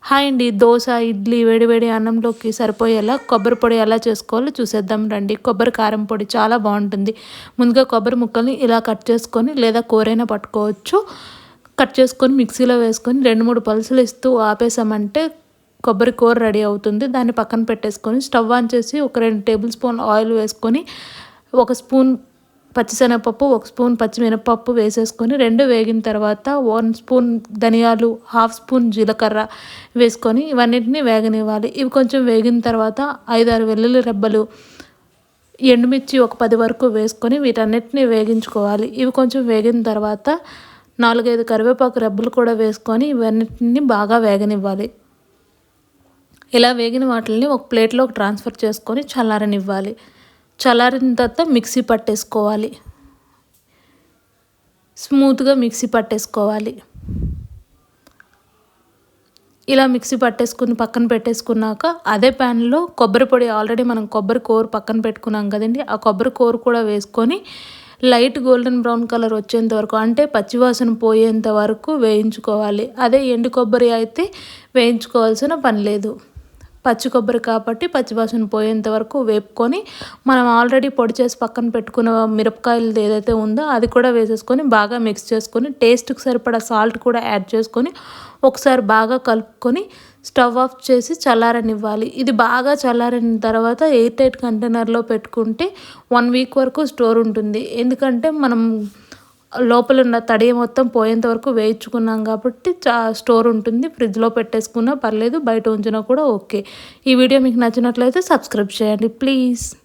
Hi అండి. దోస, ఇడ్లీ వేడి వేడి అన్నంలోకి సరిపోయేలా కొబ్బరి పొడి ఎలా చేసుకోవాలో చూసేద్దాం రండి. కొబ్బరి కారం పొడి చాలా బాగుంటుంది. ముందుగా కొబ్బరి ముక్కల్ని ఇలా కట్ చేసుకొని లేదా కూరైనా పట్టుకోవచ్చు. కట్ చేసుకొని మిక్సీలో వేసుకొని 2-3 పల్సులు ఇస్తూ ఆపేసామంటే కొబ్బరి కూర రెడీ అవుతుంది. దాన్ని పక్కన పెట్టేసుకొని స్టవ్ ఆన్ చేసి ఒక 2 టేబుల్ స్పూన్ ఆయిల్ వేసుకొని 1 స్పూన్ పచ్చిశనగపప్పు, 1 స్పూన్ పచ్చిమిరపప్పు వేసేసుకొని 2 వేగిన తర్వాత 1 స్పూన్ ధనియాలు, 1/2 స్పూన్ జీలకర్ర వేసుకొని ఇవన్నిటిని వేగనివ్వాలి. ఇవి కొంచెం వేగిన తర్వాత 5-6 వెల్లుల్లి రెబ్బలు, ఎండుమిర్చి ఒక 10 వరకు వేసుకొని వీటన్నిటిని వేగించుకోవాలి. ఇవి కొంచెం వేగిన తర్వాత 4-5 కరివేపాకు రెబ్బలు కూడా వేసుకొని ఇవన్నిటిని బాగా వేగనివ్వాలి. ఇలా వేగిన వాటిని ఒక ప్లేట్లోకి ట్రాన్స్ఫర్ చేసుకొని చల్లారనివ్వాలి. చల్లారిన తర్వాత మిక్సీ పట్టేసుకోవాలి. స్మూత్గా మిక్సీ పట్టేసుకోవాలి. ఇలా మిక్సీ పట్టేసుకుని పక్కన పెట్టేసుకున్నాక అదే ప్యాన్లో కొబ్బరి పొడి ఆల్రెడీ మనం కొబ్బరి కోరు పక్కన పెట్టుకున్నాం కదండి, ఆ కొబ్బరి కోరు కూడా వేసుకొని లైట్ గోల్డెన్ బ్రౌన్ కలర్ వచ్చేంత వరకు, అంటే పచ్చివాసన పోయేంత వరకు వేయించుకోవాలి. అదే ఎండు కొబ్బరి అయితే వేయించుకోవాల్సిన పని లేదు. పచ్చి కొబ్బరి కాబట్టి పచ్చివాసన పోయేంత వరకు వేపుకొని మనం ఆల్రెడీ పొడి చేసి పక్కన పెట్టుకున్న మిరపకాయలు ఏదైతే ఉందో అది కూడా వేసేసుకొని బాగా మిక్స్ చేసుకొని టేస్ట్కి సరిపడా సాల్ట్ కూడా యాడ్ చేసుకొని ఒకసారి బాగా కలుపుకొని స్టవ్ ఆఫ్ చేసి చల్లారనివ్వాలి. ఇది బాగా చల్లారిన తర్వాత ఎయిర్ టైట్ కంటైనర్లో పెట్టుకుంటే 1 వీక్ వరకు స్టోర్ ఉంటుంది. ఎందుకంటే మనం లోపల ఉన్న తడి మొత్తం పోయేంత వరకు వేయించుకున్నాం కాబట్టి స్టోర్ ఉంటుంది. ఫ్రిడ్జ్లో పెట్టేసుకున్నా పర్లేదు, బయట ఉంచినా కూడా ఓకే. ఈ వీడియో మీకు నచ్చినట్లయితే సబ్స్క్రైబ్ చేయండి ప్లీజ్.